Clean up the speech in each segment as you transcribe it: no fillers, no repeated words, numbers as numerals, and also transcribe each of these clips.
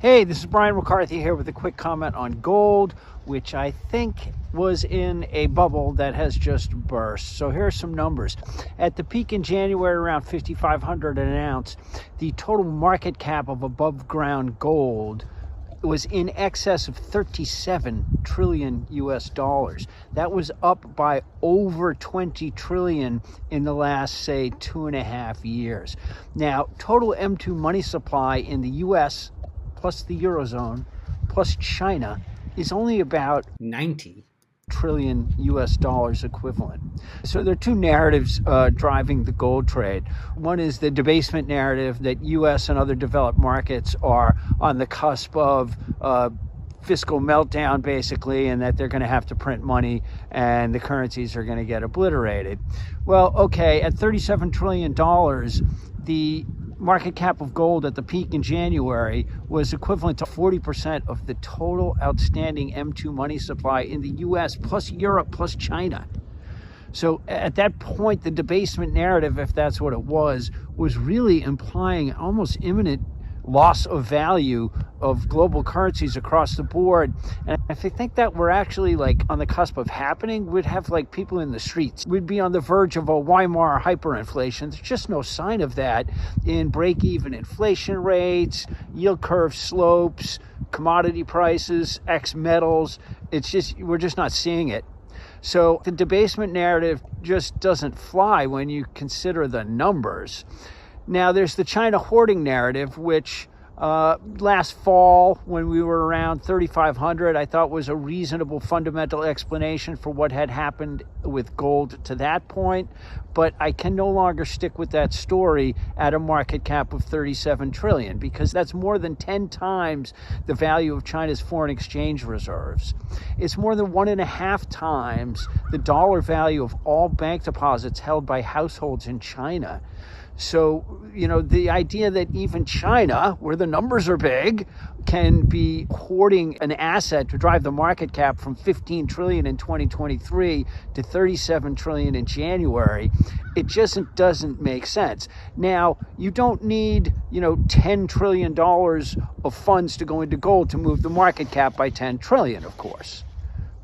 Hey, this is Brian McCarthy here with a quick comment on gold, which I think was in a bubble that has just burst. So here are some numbers. At the peak in January, around 5,500 an ounce, the total market cap of above ground gold was in excess of 37 trillion US dollars. That was up by over 20 trillion in the last, say, 2.5 years. Now, total M2 money supply in the US plus the Eurozone, plus China, is only about 90 trillion US dollars equivalent. So there are two narratives driving the gold trade. One is the debasement narrative that US and other developed markets are on the cusp of fiscal meltdown, basically, and that they're going to have to print money and the currencies are going to get obliterated. Well, okay, at $37 trillion, the market cap of gold at the peak in January was equivalent to 40% of the total outstanding M2 money supply in the US, plus Europe, plus China. So at that point, the debasement narrative, if that's what it was really implying almost imminent loss of value of global currencies across the board. And if I think that we're actually like on the cusp of happening, we'd have like people in the streets. We'd be on the verge of a Weimar hyperinflation. There's just no sign of that in break-even inflation rates, yield curve slopes, commodity prices, X metals. We're just not seeing it. So the debasement narrative just doesn't fly when you consider the numbers. Now, there's the China hoarding narrative, which last fall, when we were around 3,500, I thought was a reasonable fundamental explanation for what had happened with gold to that point. But I can no longer stick with that story at a market cap of 37 trillion, because that's more than 10 times the value of China's foreign exchange reserves. It's more than 1.5 times the dollar value of all bank deposits held by households in China. So, the idea that even China, where the numbers are big, can be hoarding an asset to drive the market cap from 15 trillion in 2023 to 37 trillion in January, it just doesn't make sense. Now, you don't need, $10 trillion of funds to go into gold to move the market cap by 10 trillion, of course,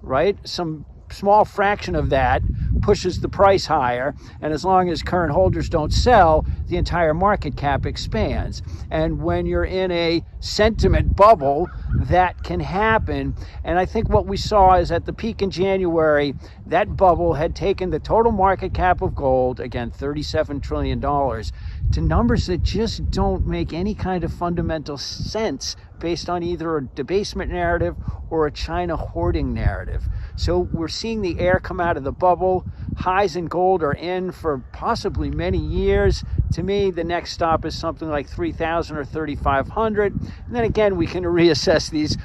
right? Some small fraction of that pushes the price higher, and as long as current holders don't sell, the entire market cap expands. And when you're in a sentiment bubble, that can happen. And I think what we saw is at the peak in January, that bubble had taken the total market cap of gold, again, $37 trillion, to numbers that just don't make any kind of fundamental sense based on either a debasement narrative or a China hoarding narrative. So we're seeing the air come out of the bubble. Highs in gold are in for possibly many years. To me, the next stop is something like 3,000 or 3,500. And then again, we can reassess these,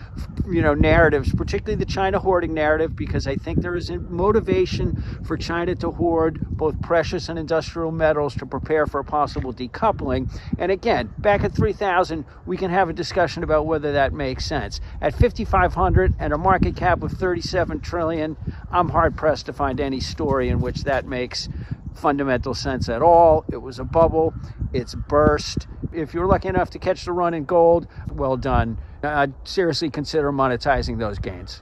narratives, particularly the China hoarding narrative, because I think there is a motivation for China to hoard both precious and industrial metals to prepare for a possible decoupling. And again, back at 3,000, we can have a discussion about whether that makes sense. At 5,500 and a market cap of 37 trillion, I'm hard pressed to find any story in which that makes fundamental sense at all. It was a bubble. It's burst. If you're lucky enough to catch the run in gold, well done. I'd seriously consider monetizing those gains.